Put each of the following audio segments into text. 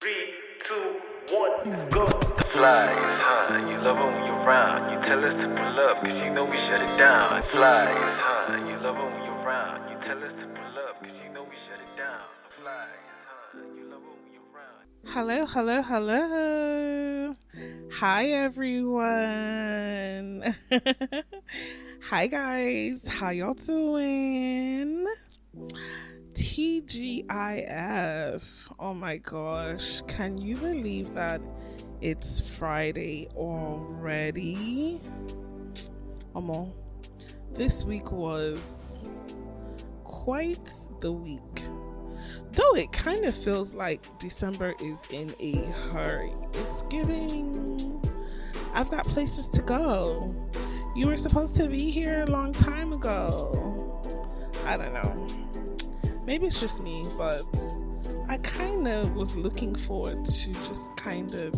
3, 2, 1, go. The flies, huh? You love when we around. You tell us to pull up, cause you know we shut it down. The flies, huh? You love when we around. You tell us to pull up, cause you know we shut it down. The flies, huh? You love when we around. Hello, hello, hello. Hi, everyone. Hi, guys. How y'all doing? TGIF. Oh my gosh. Can you believe that it's Friday already? Amo, this week was quite the week. Though it kind of feels like December is in a hurry. It's giving, I've got places to go. You were supposed to be here a long time ago. I don't know. Maybe it's just me, but I kind of was looking forward to just kind of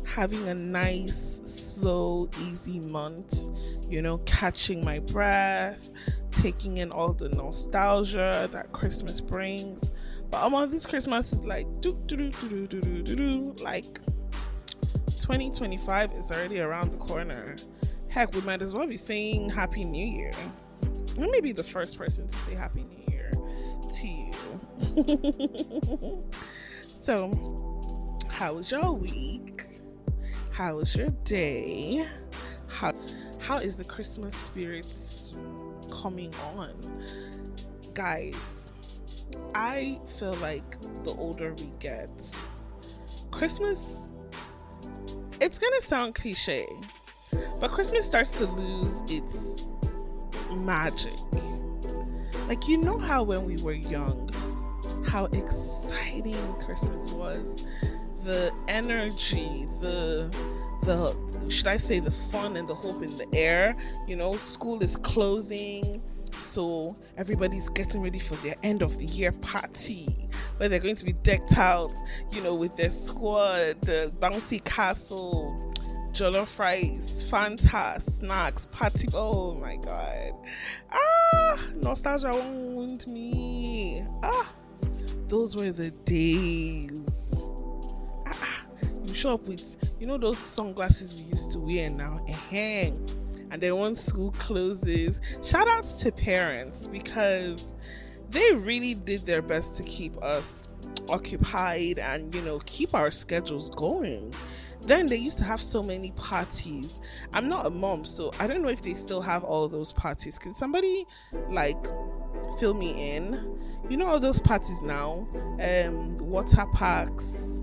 having a nice, slow, easy month. You know, catching my breath, taking in all the nostalgia that Christmas brings. But this Christmas is like like 2025 is already around the corner. Heck, we might as well be saying Happy New Year. Let me be the first person to say Happy New Year to you. So, how was your week? How was your day? How is the Christmas spirits coming on? Guys, I feel like the older we get, Christmas, it's gonna sound cliche, but Christmas starts to lose its magic. Like, you know how when we were young, how exciting Christmas was, the energy, the should I say the fun and the hope in the air. You know, school is closing, so everybody's getting ready for their end of the year party where they're going to be decked out, you know, with their squad, the bouncy castle, jollof rice, Fanta, snacks, party. Oh my god. Nostalgia owned me. Those were the days. You show up with, you know, those sunglasses we used to wear now. And then once school closes, shout outs to parents, because they really did their best to keep us occupied and, you know, keep our schedules going. Then they used to have so many parties. I'm not a mom, so I don't know if they still have all those parties. Can somebody like fill me in? You know, all those parties now, water parks,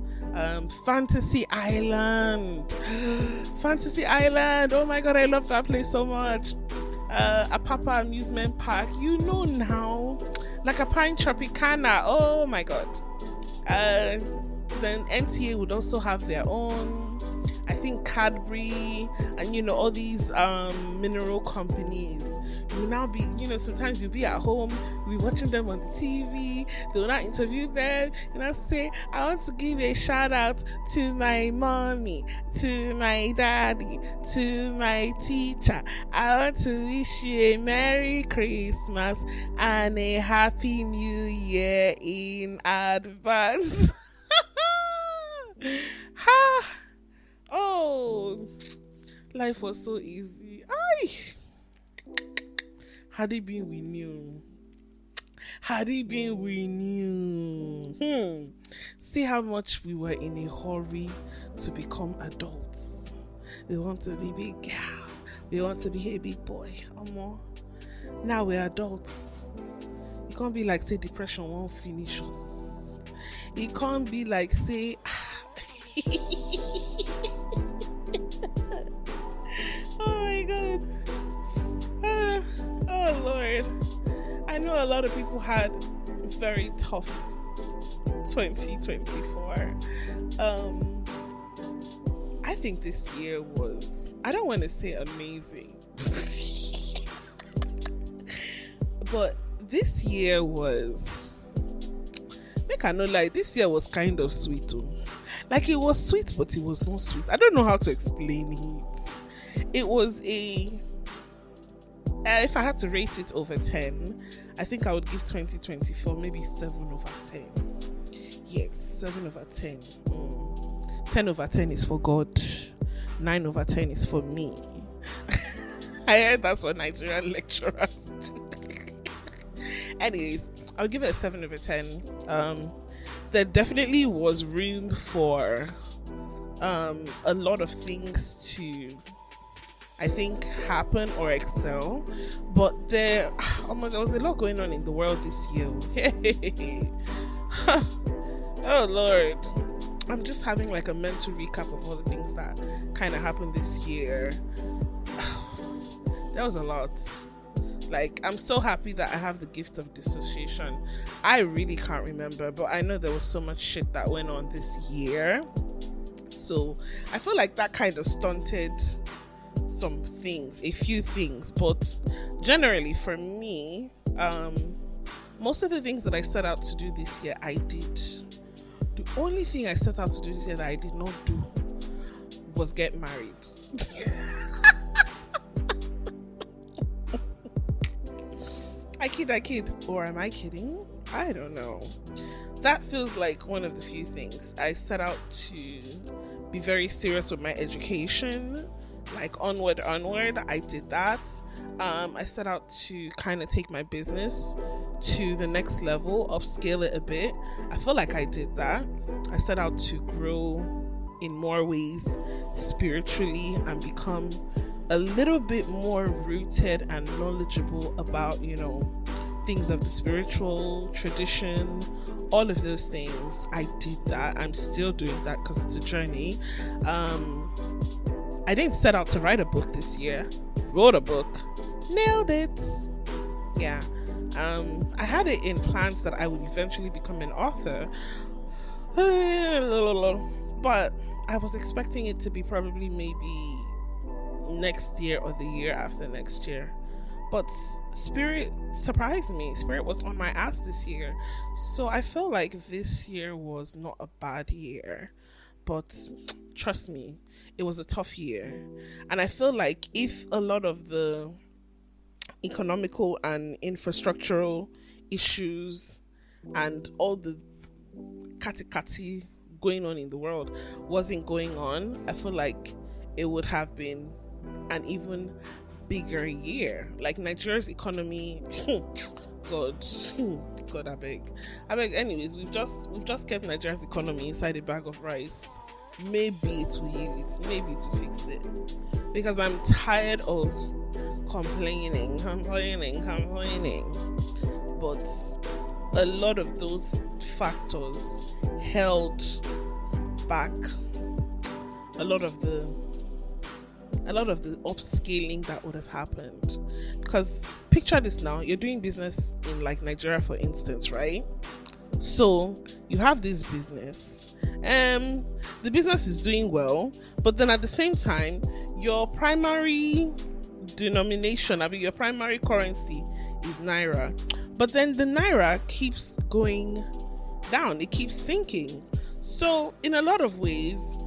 Fantasy Island. Fantasy Island. Oh my god, I love that place so much. A Papa amusement park. You know now, like a Pine Tropicana. Oh my god. Then NTA would also have their own. I think Cadbury and, you know, all these mineral companies. You will now be, you know, sometimes you'll be at home, you'll be watching them on the TV, they will not interview them, and I'll say, I want to give a shout out to my mommy, to my daddy, to my teacher. I want to wish you a Merry Christmas and a Happy New Year in advance. Oh, life was so easy. Had it been we knew. See how much we were in a hurry to become adults. We want to be big girl. We want to be a big boy. Now we're adults. It can't be like, say, depression won't finish us. It can't be like, say, oh my god. Oh Lord. I know a lot of people had very tough 2024. I think this year was, I don't want to say amazing, but this year was, make I know, like, this year was kind of sweet too. Like, it was sweet, but it was not sweet. I don't know how to explain it. It was if I had to rate it over 10, I think I would give 2024 maybe 7 over 10. Yes, 7 over 10. 10 over 10 is for God. 9 over 10 is for me. I heard that's what Nigerian lecturers do. Anyways, I'll give it a 7 over 10. There definitely was room for a lot of things to, I think, happen or excel, but there was a lot going on in the world this year. Oh Lord, I'm just having like a mental recap of all the things that kind of happened this year. There was a lot. Like, I'm so happy that I have the gift of dissociation. I really can't remember, but I know there was so much shit that went on this year. So I feel like that kind of stunted some things, a few things, but generally for me, most of the things that I set out to do this year, I did. The only thing I set out to do this year that I did not do was get married. I kid. Or am I kidding? I don't know. That feels like one of the few things. I set out to be very serious with my education. Like, onward. I did that. I set out to kind of take my business to the next level, upscale it a bit. I feel like I did that. I set out to grow in more ways spiritually and become a little bit more rooted and knowledgeable about, things of the spiritual tradition, all of those things. I did that. I'm still doing that because it's a journey. I didn't set out to write a book this year. Wrote a book. Nailed it. Yeah. I had it in plans that I would eventually become an author. But I was expecting it to be probably maybe next year or the year after next year. But Spirit surprised me. Spirit was on my ass this year. So I feel like this year was not a bad year. But trust me, it was a tough year. And I feel like if a lot of the economical and infrastructural issues and all the kati going on in the world wasn't going on, I feel like it would have been an even bigger year. Like, Nigeria's economy, God, I beg. Anyways, we've just kept Nigeria's economy inside a bag of rice. Maybe it will heal it. Maybe it will fix it. Because I'm tired of complaining. But a lot of those factors held back a lot of the upscaling that would have happened. Because picture this now, you're doing business in like Nigeria, for instance, right? So you have this business, the business is doing well, but then at the same time, your primary denomination, your primary currency is Naira, but then the Naira keeps going down, it keeps sinking. So in a lot of ways,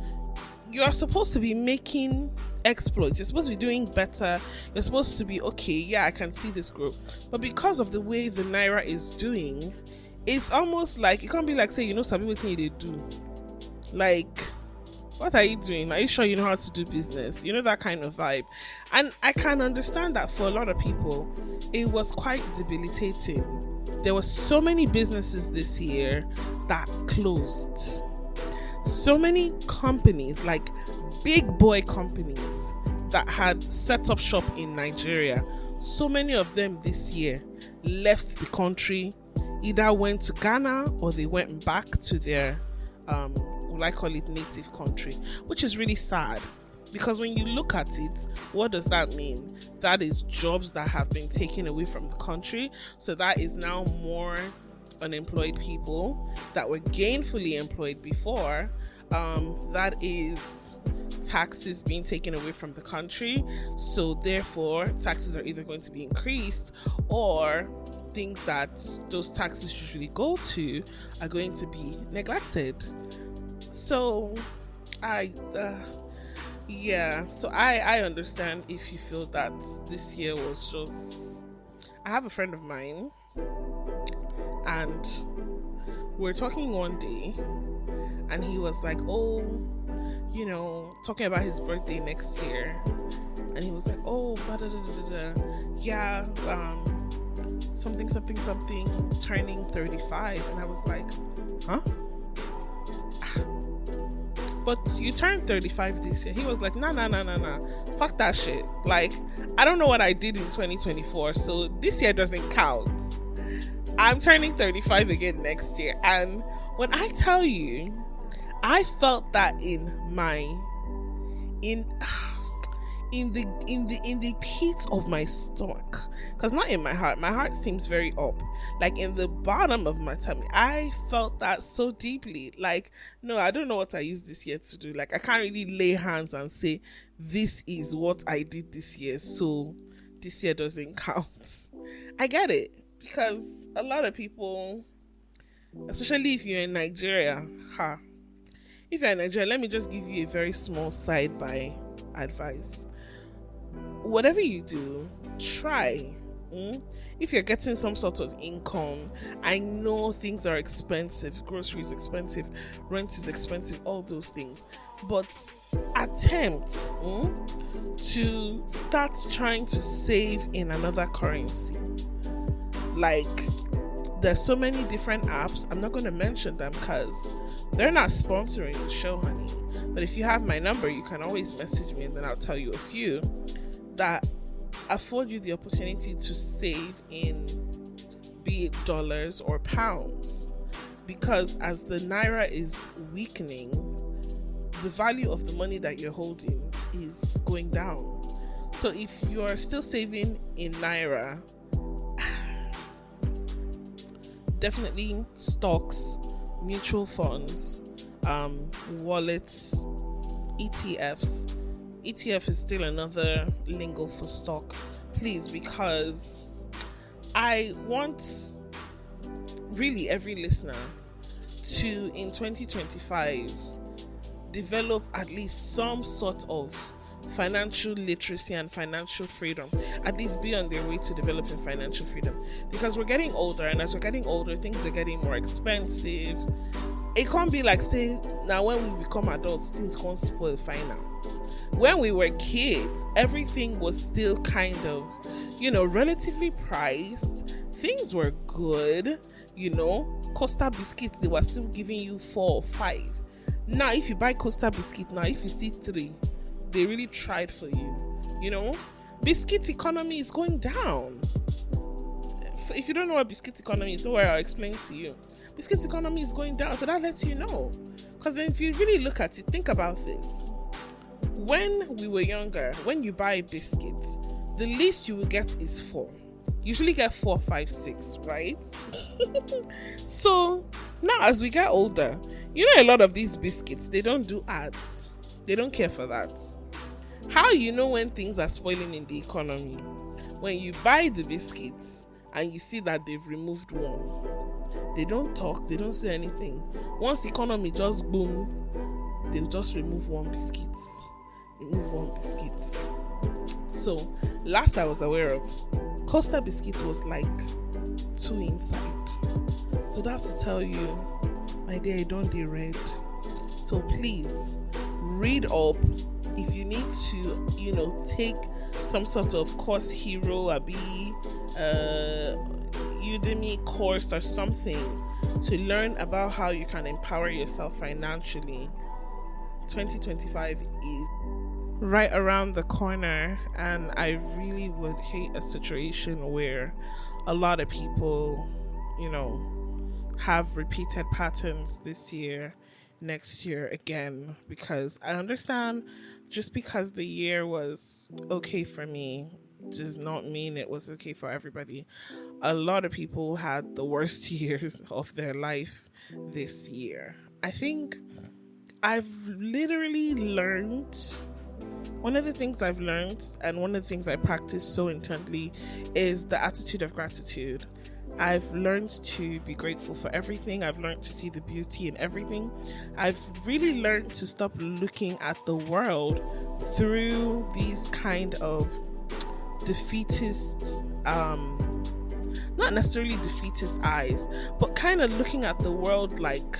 you are supposed to be making exploits, you're supposed to be doing better, you're supposed to be okay, yeah, I can see this growth, but because of the way the Naira is doing, it's almost like, it can't be like, say, sabi wetin you dey do, like, what are you doing? Are you sure you know how to do business? That kind of vibe. And I can understand that for a lot of people, it was quite debilitating. There were so many businesses this year that closed. So many companies, like big boy companies that had set up shop in Nigeria, so many of them this year left the country, either went to Ghana or they went back to their I call it native country, which is really sad, because when you look at it, what does that mean? That is jobs that have been taken away from the country. So that is now more unemployed people that were gainfully employed before. That is taxes being taken away from the country. So therefore, taxes are either going to be increased, or things that those taxes usually go to are going to be neglected. So I understand if you feel that this year was just, I have a friend of mine, and we're talking one day, and he was like, "Oh, talking about his birthday next year," and he was like, "Oh, blah, blah, blah, blah, blah. Yeah, something, something, something, turning 35," and I was like, "Huh? But you turned 35 this year." He was like, nah, fuck that shit. Like, I don't know what I did in 2024, so this year doesn't count. I'm turning 35 again next year." And when I tell you, I felt that in the pit of my stomach, because not in my heart seems very up, like in the bottom of my tummy, I felt that so deeply. Like, no, I don't know what I used this year to do. Like, I can't really lay hands and say this is what I did this year, so this year doesn't count. I get it, because a lot of people, especially if you're in Nigeria, if you're in Nigeria, let me just give you a very small side by advice. Whatever you do, try. If you're getting some sort of income, I know things are expensive, groceries expensive, rent is expensive, all those things, but attempt to start trying to save in another currency. Like, there's so many different apps. I'm not going to mention them because they're not sponsoring the show, honey. But if you have my number, you can always message me and then I'll tell you a few that afford you the opportunity to save in, be it dollars or pounds. Because as the naira is weakening, the value of the money that you're holding is going down. So if you're still saving in naira, definitely stocks, mutual funds, wallets, ETFs. ETF is still another lingo for stock, please, because I want really every listener to, in 2025, develop at least some sort of financial literacy and financial freedom, at least be on their way to developing financial freedom, because we're getting older, and as we're getting older, things are getting more expensive. It can't be like, say, now when we become adults, things can't spoil fine now. When we were kids, everything was still kind of, relatively priced. Things were good, Costa biscuits, they were still giving you 4 or 5. Now, if you buy Costa biscuit now, if you see 3, they really tried for you. Biscuit economy is going down. If you don't know what biscuit economy is, don't worry, I'll explain to you. Biscuit economy is going down, so that lets you know. Because then if you really look at it, think about this. When we were younger, when you buy biscuits, the least you will get is 4. You usually get 4, 5, 6, right? So now as we get older, a lot of these biscuits, they don't do ads. They don't care for that. How you know when things are spoiling in the economy? When you buy the biscuits and you see that they've removed one. They don't talk, they don't say anything. Once economy just boom, they'll just remove one biscuit. So last I was aware of, Costa biscuit was like 2 inside. So that's to tell you, my dear, I don't dey read. So please read up. If you need to, take some sort of course hero, Udemy course or something to learn about how you can empower yourself financially, 2025 is right around the corner, and I really would hate a situation where a lot of people, have repeated patterns this year, next year again, because I understand just because the year was okay for me does not mean it was okay for everybody. A lot of people had the worst years of their life this year. I think I've literally learned, one of the things I've learned and one of the things I practice so intently is the attitude of gratitude. I've learned to be grateful for everything. I've learned to see the beauty in everything. I've really learned to stop looking at the world through these kind of defeatist not necessarily defeatist eyes, but kind of looking at the world like,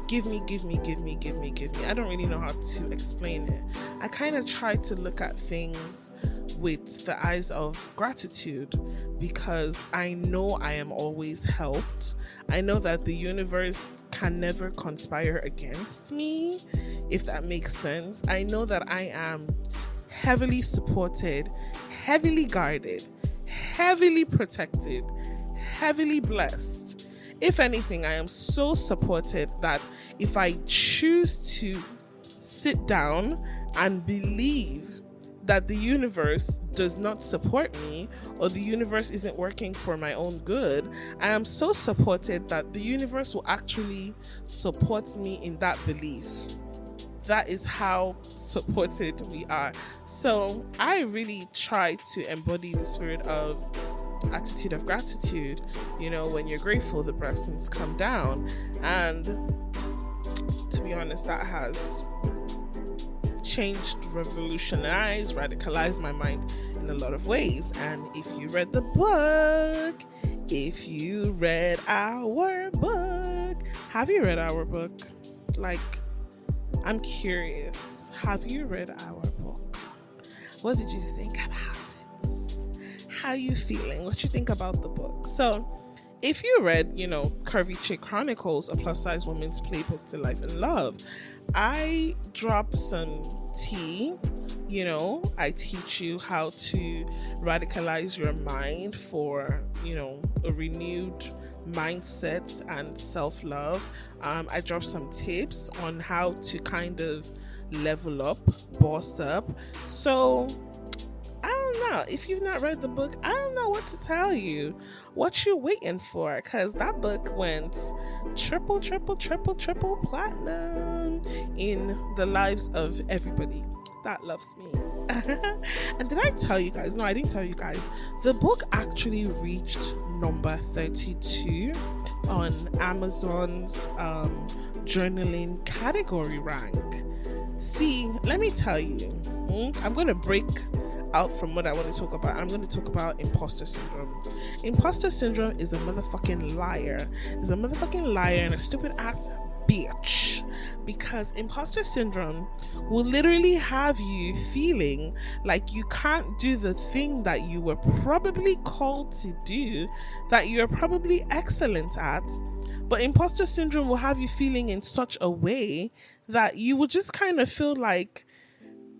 give me, give me, give me, give me, give me. I don't really know how to explain it. I kind of try to look at things with the eyes of gratitude, because I know I am always helped. I know that the universe can never conspire against me, if that makes sense. I know that I am heavily supported, heavily guarded, heavily protected, heavily blessed. If anything, I am so supported that if I choose to sit down and believe that the universe does not support me, or the universe isn't working for my own good, I am so supported that the universe will actually support me in that belief. That is how supported we are. So I really try to embody the spirit of attitude of gratitude. You know, when you're grateful, the blessings come down. And to be honest, that has changed, revolutionized, radicalized my mind in a lot of ways. And if you read the book, if you read our book, have you read our book? Like, I'm curious, have you read our book? What did you think about it? How you feeling? What you think about the book? So if you read, you know, Curvy Chic Chronicles, a plus size woman's playbook to life and love, I drop some tea. You know, I teach you how to radicalize your mind for, you know, a renewed mindset and self-love. I drop some tips on how to kind of level up, boss up. So I don't know. If you've not read the book, I don't know what to tell you. What you waiting for? Because that book went triple platinum in the lives of everybody that loves me. And did I tell you guys? No, I didn't tell you guys. The book actually reached number 32 on Amazon's journaling category rank. See, let me tell you, I'm going to break out from what I want to talk about. I'm going to talk about imposter syndrome. Imposter syndrome is a motherfucking liar. It's a motherfucking liar and a stupid ass bitch. Because imposter syndrome will literally have you feeling like you can't do the thing that you were probably called to do, that you're probably excellent at. But imposter syndrome will have you feeling in such a way that you will just kind of feel like,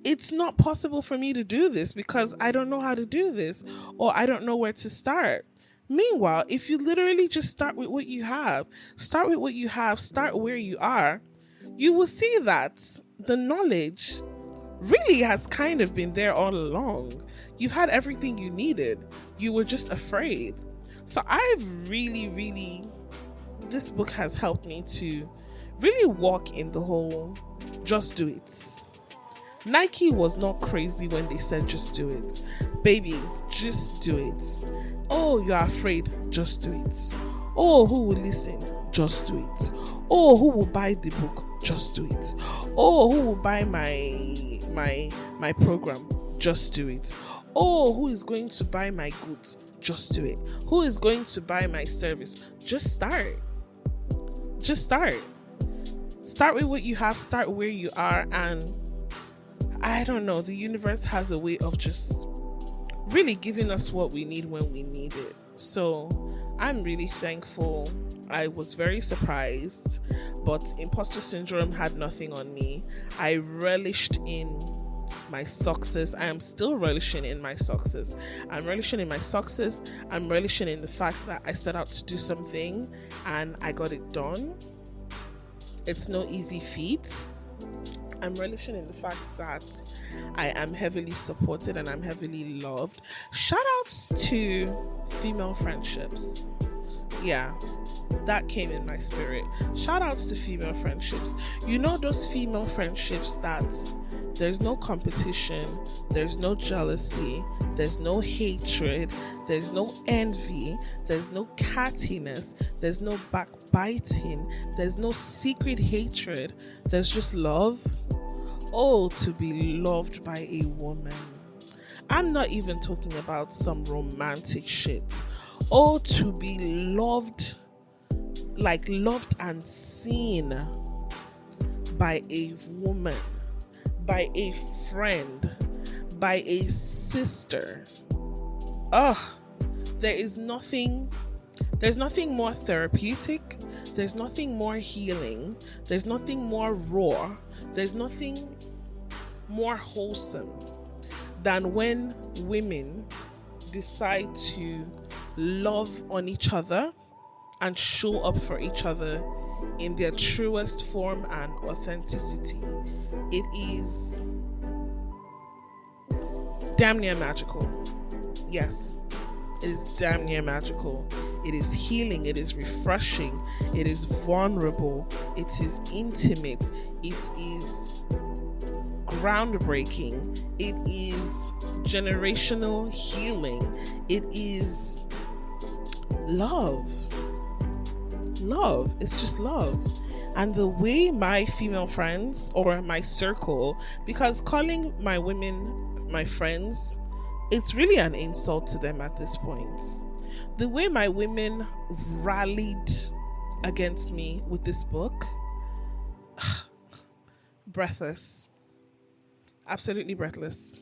it's not possible for me to do this because I don't know how to do this, or I don't know where to start. Meanwhile, if you literally just start with what you have, start where you are, you will see that the knowledge really has kind of been there all along. You've had everything you needed. You were just afraid. So this book has helped me to really walk in the whole just do it. Nike was not crazy when they said just do it. Baby, just do it. Oh, you're afraid, just do it. Oh, who will listen? Just do it. Oh, who will buy the book? Just do it. Oh, who will buy my program? Just do it. Oh, who is going to buy my goods? Just do it. Who is going to buy my service? Just start. Just start. Start with what you have, start where you are, and I don't know, the universe has a way of just really giving us what we need when we need it. So I'm really thankful. I was very surprised, but imposter syndrome had nothing on me. I relished in my success. I am still relishing in my success. I'm relishing in my success. I'm relishing in the fact that I set out to do something and I got it done. It's no easy feat. I'm relishing in the fact that I am heavily supported and I'm heavily loved. Shout outs to female friendships. Yeah, that came in my spirit. Shout outs to female friendships. You know those female friendships that there's no competition, there's no jealousy, there's no hatred, there's no envy, there's no cattiness, there's no backbiting, there's no secret hatred, there's just love. Oh, to be loved by a woman. I'm not even talking about some romantic shit. Oh, to be loved, like loved and seen by a woman, by a friend, by a sister. Ugh, there's nothing more therapeutic, there's nothing more healing, there's nothing more raw, there's nothing more wholesome than when women decide to love on each other and show up for each other in their truest form and authenticity. It is damn near magical. Yes, it is damn near magical. It is healing, it is refreshing, it is vulnerable, it is intimate, it is groundbreaking, it is generational healing, it is love. It's just love. And the way my female friends or my circle, because calling my women my friends, it's really an insult to them at this point. The way my women rallied against me with this book, breathless. Absolutely breathless.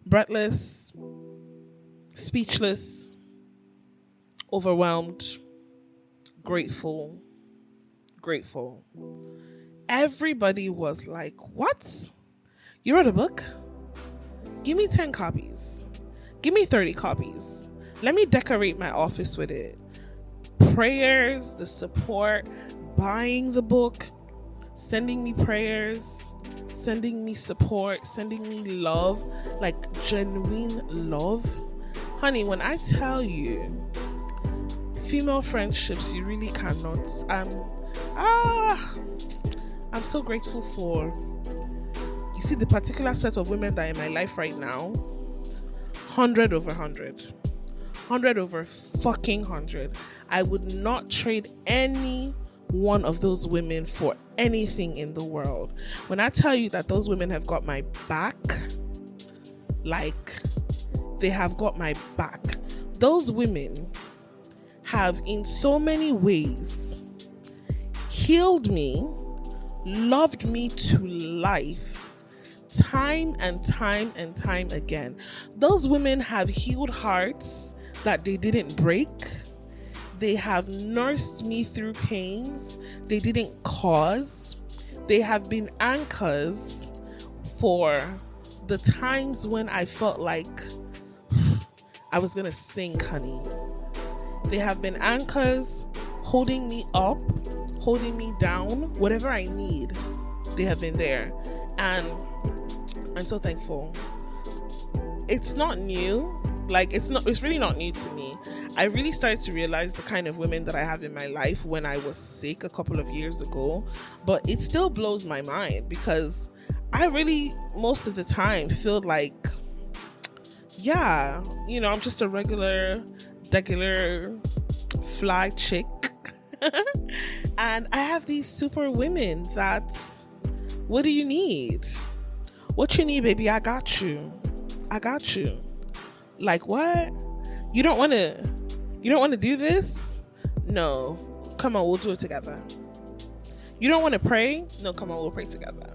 Breathless, speechless, overwhelmed, grateful. Everybody was like, what? You wrote a book? Give me 10 copies. Give me 30 copies. Let me decorate my office with it. Prayers, the support, buying the book, sending me prayers, sending me support, sending me love, like genuine love. Honey, when I tell you, female friendships, you really cannot. I'm so grateful for, you see, the particular set of women that are in my life right now. 100 over 100. 100 over fucking 100. I would not trade any one of those women for anything in the world. When I tell you that those women have got my back, like, they have got my back. Those women have in so many ways healed me, loved me to life, time and time and time again. Those women have healed hearts that they didn't break. They have nursed me through pains they didn't cause. They have been anchors for the times when I felt like I was gonna sink, honey. They have been anchors holding me up, holding me down, whatever I need. They have been there. And I'm so thankful. It's not new. Like, it's really not new to me. I really started to realize the kind of women that I have in my life when I was sick a couple of years ago. But it still blows my mind because I really, most of the time, feel like, yeah, you know, I'm just a regular fly chick. And I have these super women that, what do you need? What you need, baby? I got you. Like, what? You don't want to do this? No. Come on, we'll do it together. You don't want to pray? No, come on, we'll pray together.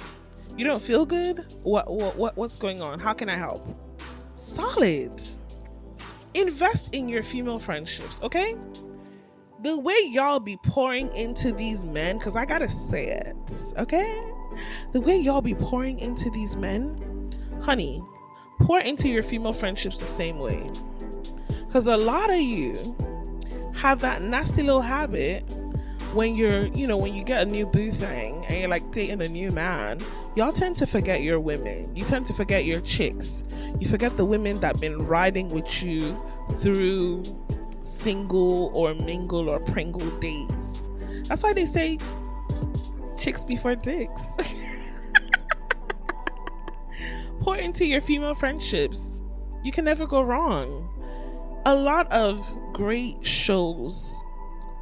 You don't feel good? What's going on? How can I help? Solid. Invest in your female friendships, okay? The way y'all be pouring into these men, because I gotta say it, okay? The way y'all be pouring into these men, honey, pour into your female friendships the same way. Because a lot of you have that nasty little habit when when you get a new boo thing and you're like dating a new man, y'all tend to forget your women. You tend to forget your chicks. You forget the women that been riding with you through single or mingle or pringle days. That's why they say chicks before dicks. Pour into your female friendships. You can never go wrong. A lot of great shows,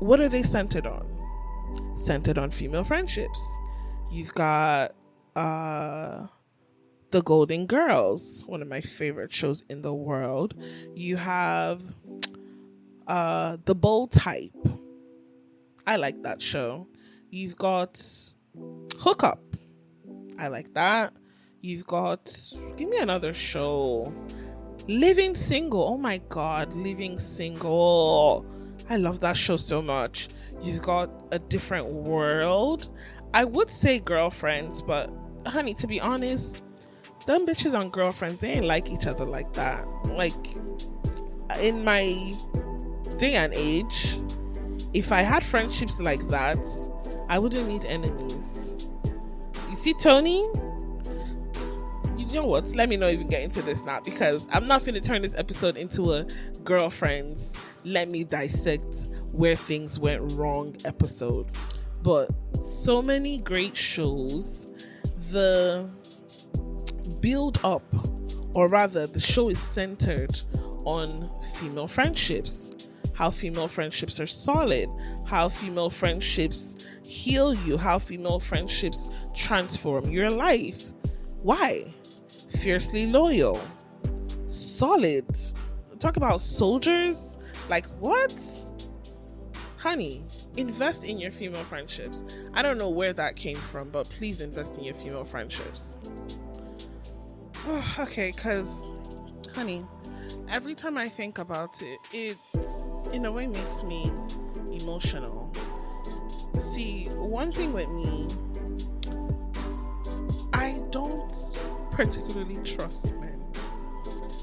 what are they centered on? Centered on female friendships. You've got The Golden Girls, one of my favorite shows in the world. You have The Bold Type. I like that show. You've got Hook Up. I like that. You've got, give me another show. Living Single. Oh my God, Living Single. I love that show so much. You've got A Different World. I would say Girlfriends, but honey, to be honest, them bitches on Girlfriends, they ain't like each other like that. Like, in my day and age, if I had friendships like that, I wouldn't need enemies. You see, Tony? You know what? Let me not even get into this now, because I'm not going to turn this episode into a Girlfriends, let me dissect where things went wrong episode. But so many great shows. The build up, or rather the show is centered on female friendships, how female friendships are solid, how female friendships heal you, how female friendships transform your life. Why? Fiercely loyal, solid. Talk about soldiers. Like, what? Honey, invest in your female friendships. I don't know where that came from, but please invest in your female friendships. Okay, because, honey, every time I think about it, it in a way makes me emotional. See, one thing with me, I don't particularly trust men.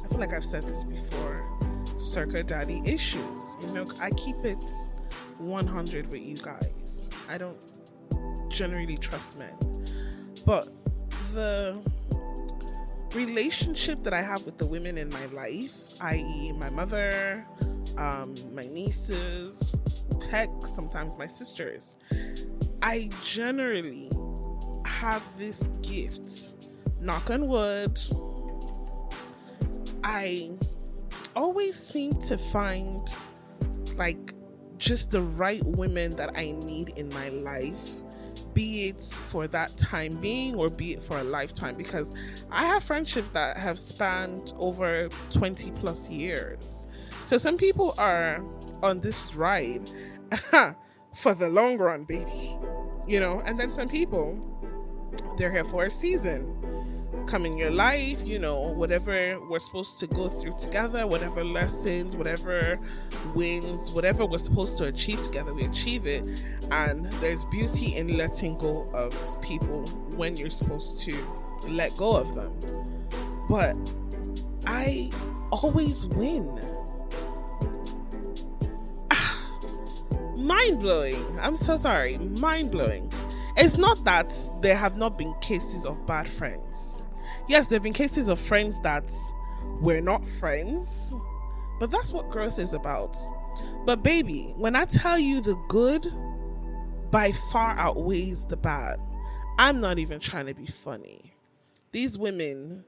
I feel like I've said this before. Circa daddy issues. You know, I keep it 100 with you guys. I don't generally trust men. But the relationship that I have with the women in my life, i.e. my mother, my nieces, heck, sometimes my sisters, I generally have this gift. Knock on wood. I always seem to find like just the right women that I need in my life, be it for that time being or be it for a lifetime, because I have friendships that have spanned over 20 plus years. So some people are on this ride for the long run, baby, you know, and then some people, they're here for a season. Come in your life, you know, whatever we're supposed to go through together, whatever lessons, whatever wins, whatever we're supposed to achieve together, we achieve it. And there's beauty in letting go of people when you're supposed to let go of them. But I always win. Mind-blowing. I'm so sorry. Mind-blowing. It's not that there have not been cases of bad friends. Yes, there have been cases of friends that were not friends, but that's what growth is about. But baby, when I tell you the good by far outweighs the bad, I'm not even trying to be funny. These women,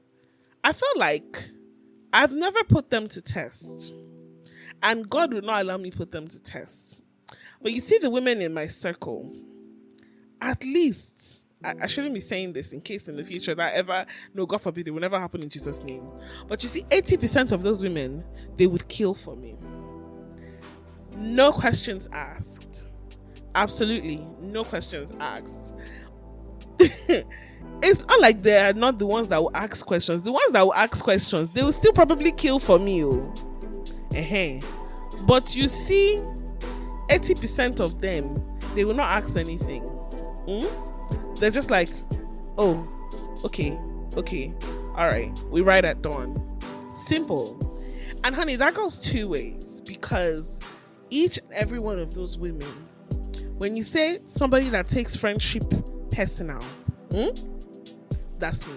I feel like I've never put them to test, and God would not allow me put them to test. But you see the women in my circle, at least, I shouldn't be saying this in case in the future that ever, no, God forbid, it will never happen in Jesus' name. But you see, 80% of those women, they would kill for me. No questions asked. Absolutely, no questions asked. It's not like they're not the ones that will ask questions. The ones that will ask questions, they will still probably kill for me. But you see, 80% of them, they will not ask anything. They're just like, oh, okay, all right, we ride at dawn. Simple. And honey, that goes two ways, because each and every one of those women, when you say somebody that takes friendship personal, that's me.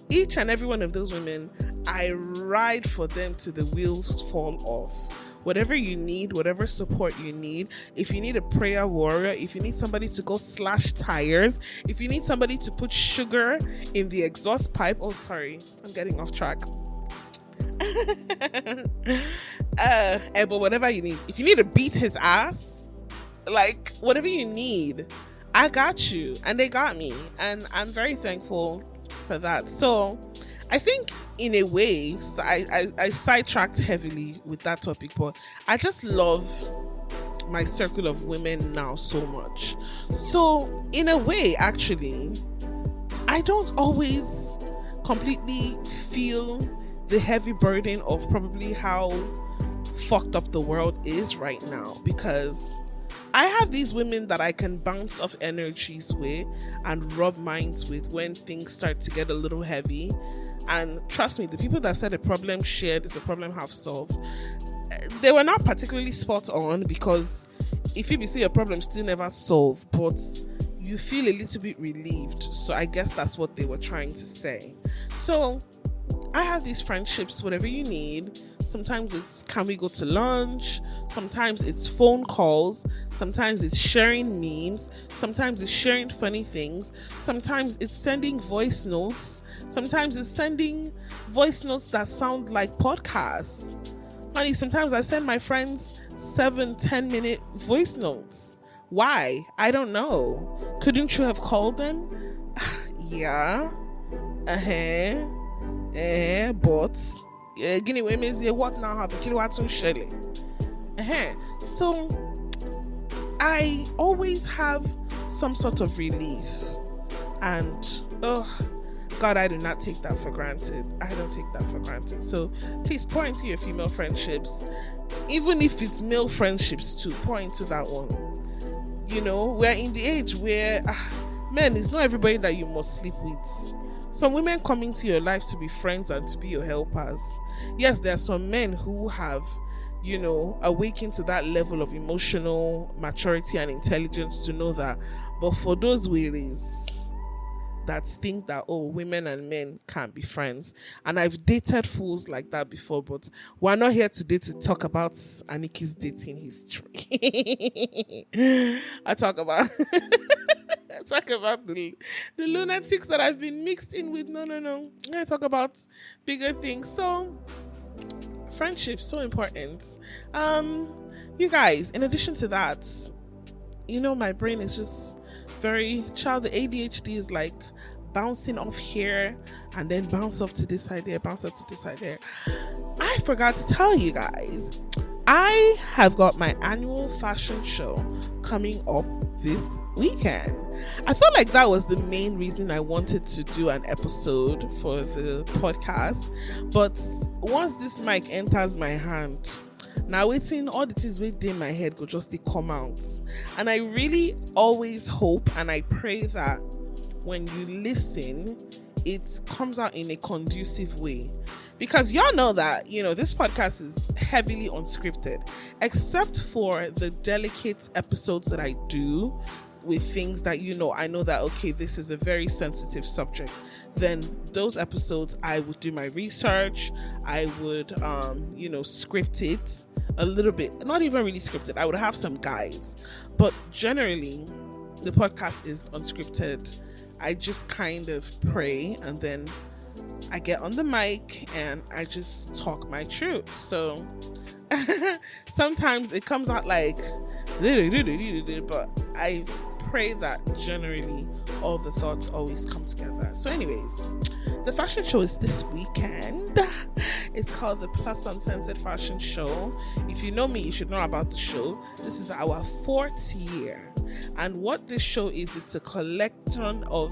Each and every one of those women, I ride for them till the wheels fall off. Whatever you need, whatever support you need, if you need a prayer warrior, if you need somebody to go slash tires, if you need somebody to put sugar in the exhaust pipe, oh sorry, I'm getting off track. But whatever you need, if you need to beat his ass, like whatever you need, I got you, and they got me, and I'm very thankful for that. So I think in a way, so I sidetracked heavily with that topic, but I just love my circle of women now so much. So in a way, actually, I don't always completely feel the heavy burden of probably how fucked up the world is right now, because I have these women that I can bounce off energies with and rub minds with when things start to get a little heavy. And trust me, the people that said a problem shared is a problem half solved, they were not particularly spot on, because if you see a problem still never solved, but you feel a little bit relieved. So I guess that's what they were trying to say. So I have these friendships, whatever you need. Sometimes it's, can we go to lunch? Sometimes it's phone calls. Sometimes it's sharing memes. Sometimes it's sharing funny things. Sometimes it's sending voice notes. Sometimes it's sending voice notes that sound like podcasts. Honey, sometimes I send my friends 7-10 minute voice notes. Why? I don't know. Couldn't you have called them? Yeah. But Guinea women say what now have kilowatt Shelley. So I always have some sort of relief, and God, I do not take that for granted. I don't take that for granted. So please pour into your female friendships, even if it's male friendships too. Pour into that one. You know, we're in the age where men, it's not everybody that you must sleep with. Some women come into your life to be friends and to be your helpers. Yes, there are some men who have, you know, awakened to that level of emotional maturity and intelligence to know that. But for those wearies that think that, oh, women and men can't be friends, and I've dated fools like that before, but we're not here today to talk about Aniki's dating history. I talk about the lunatics that I've been mixed in with. No. I talk about bigger things. So friendship, so important. You guys, in addition to that, you know, my brain is just very child. The ADHD is like bouncing off here and then bounce off to this idea, bounce off to this idea. I forgot to tell you guys, I have got my annual fashion show coming up this weekend. I felt like that was the main reason I wanted to do an episode for the podcast. But once this mic enters my hand, now waiting, all the things within my head go just come out. And I really always hope and I pray that when you listen, it comes out in a conducive way. Because y'all know that, you know, this podcast is heavily unscripted, except for the delicate episodes that I do with things that, you know, I know that, okay, this is a very sensitive subject. Then those episodes, I would do my research. I would, you know, script it a little bit. Not even really scripted. I would have some guides. But generally, the podcast is unscripted. I just kind of pray and then I get on the mic and I just talk my truth. So sometimes it comes out like, but I pray that generally all the thoughts always come together. So anyways, the fashion show is this weekend. It's called the Plus Uncensored Fashion Show. If you know me, you should know about the show. This is our 4th year. And what this show is, it's a collection of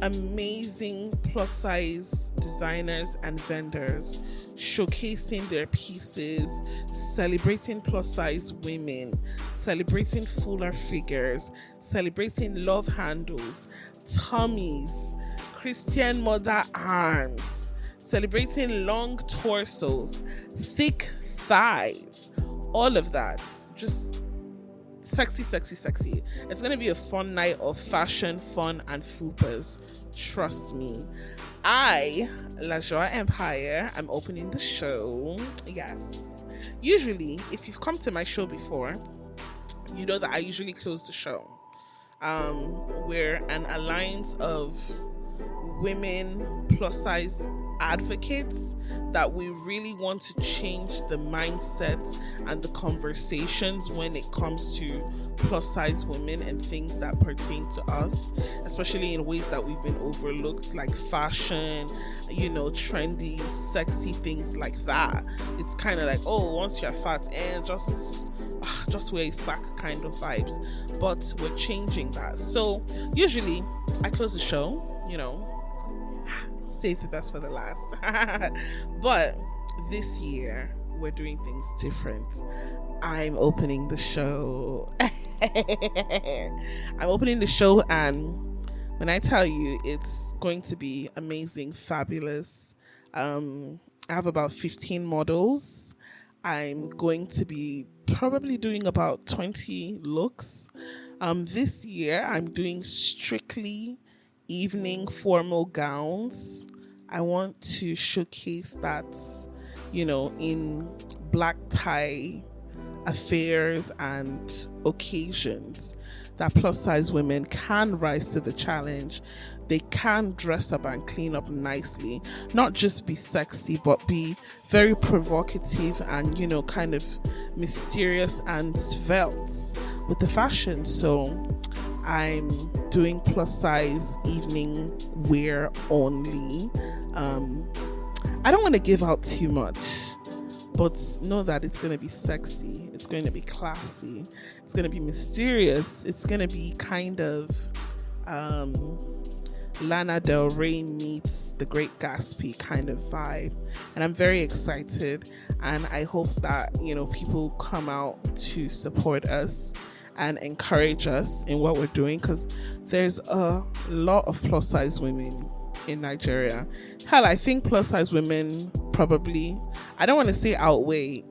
amazing plus size designers and vendors showcasing their pieces, celebrating plus size women, celebrating fuller figures, celebrating love handles, tummies, Christian mother arms, celebrating long torsos, thick thighs, all of that. Just sexy. It's going to be a fun night of fashion, fun, and fupas. Trust me. I, La Joie Empire, I'm opening the show. Yes. Usually, if you've come to my show before, you know that I usually close the show. We're an alliance of women, plus size advocates, that we really want to change the mindset and the conversations when it comes to plus size women and things that pertain to us, especially in ways that we've been overlooked, like fashion, trendy, sexy things like that. It's kind of like, oh, once you're fat, and just wear a sack kind of vibes. But we're changing that. So usually I close the show, save the best for the last. But this year we're doing things different. I'm opening the show. I'm opening the show, and when I tell you, it's going to be amazing, fabulous. I have about 15 models. I'm going to be probably doing about 20 looks. This year I'm doing strictly evening formal gowns. I want to showcase that, in black tie affairs and occasions, that plus size women can rise to the challenge. They can dress up and clean up nicely, not just be sexy, but be very provocative and, kind of mysterious and svelte with the fashion. So I'm doing plus size evening wear only. I don't want to give out too much, but know that it's going to be sexy, it's going to be classy, it's going to be mysterious, it's going to be kind of Lana Del Rey meets The Great Gatsby kind of vibe. And I'm very excited, and I hope that people come out to support us and encourage us in what we're doing, because there's a lot of plus size women in Nigeria. Hell, I think plus size women probably, I don't want to say outweigh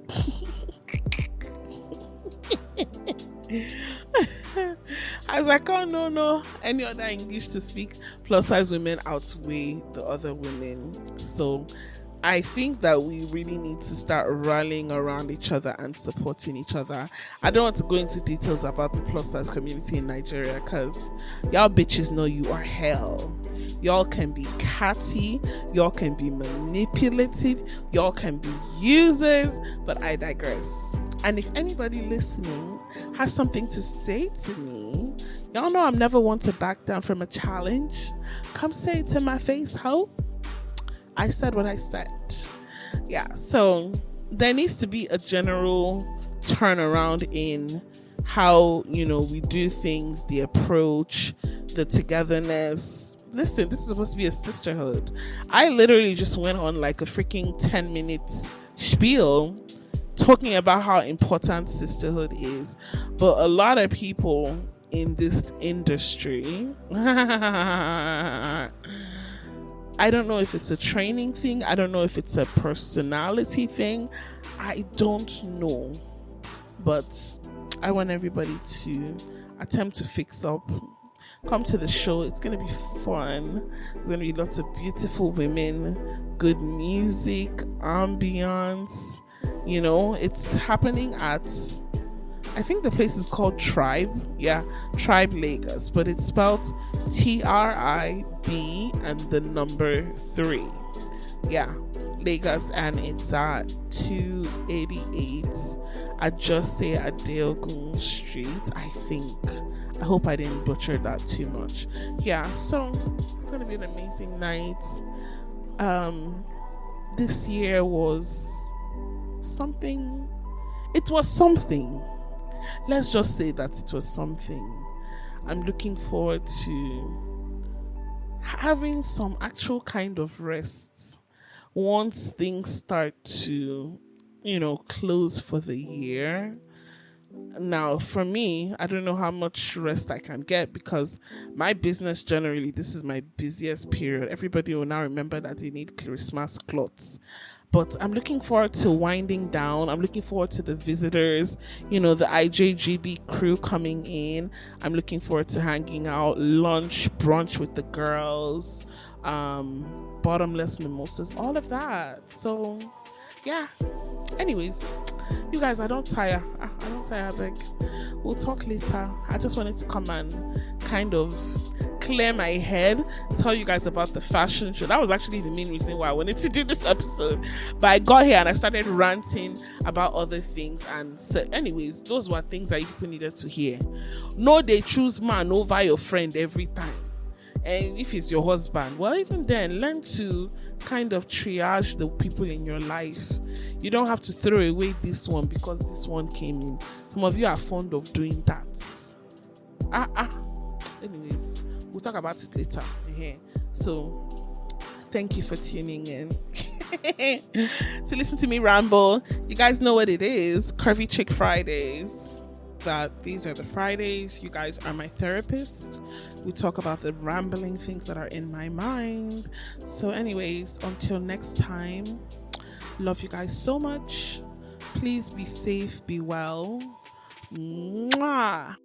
I was like, oh no, any other English to speak, plus size women outweigh the other women. So I think that we really need to start rallying around each other and supporting each other. I don't want to go into details about the plus size community in Nigeria, because y'all bitches know you are hell. Y'all can be catty, y'all can be manipulative, y'all can be users, but I digress. And if anybody listening has something to say to me, y'all know I'm never one to back down from a challenge. Come say it to my face, ho. I said what I said. Yeah, so there needs to be a general turnaround in how, we do things, the approach, the togetherness. Listen, this is supposed to be a sisterhood. I literally just went on like a freaking 10 minutes spiel talking about how important sisterhood is. But a lot of people in this industry, I don't know if it's a training thing. I don't know if it's a personality thing. I don't know. But I want everybody to attempt to fix up. Come to the show. It's going to be fun. There's going to be lots of beautiful women, good music, ambience. It's happening at, I think the place is called Tribe. Yeah, Tribe Lagos. But it's spelled TRIB and the number 3. Yeah, Lagos, and it's at 288 Ajose Adeogun Street, I think. I hope I didn't butcher that too much. Yeah, so it's gonna be an amazing night. This year was something. It was something. Let's just say that it was something. I'm looking forward to having some actual kind of rest once things start to, close for the year. Now, for me, I don't know how much rest I can get, because my business generally, this is my busiest period. Everybody will now remember that they need Christmas clothes. But I'm looking forward to winding down. I'm looking forward to the visitors, the IJGB crew coming in. I'm looking forward to hanging out, lunch, brunch with the girls, bottomless mimosas, all of that. So, yeah. Anyways, you guys, I don't tire, beg. We'll talk later. I just wanted to come and kind of clear my head, tell you guys about the fashion show. That was actually the main reason why I wanted to do this episode. But I got here and I started ranting about other things. And so anyways, those were things that you people needed to hear. No, they choose man over your friend every time. And if it's your husband, well, even then, learn to kind of triage the people in your life. You don't have to throw away this one because this one came in. Some of you are fond of doing that. Anyways, we'll talk about it later. So, thank you for tuning in to listen to me ramble. You guys know what it is. Curvy Chic Fridays. That these are the Fridays. You guys are my therapist. We talk about the rambling things that are in my mind. So anyways, until next time, love you guys so much. Please be safe, be well. Mwah.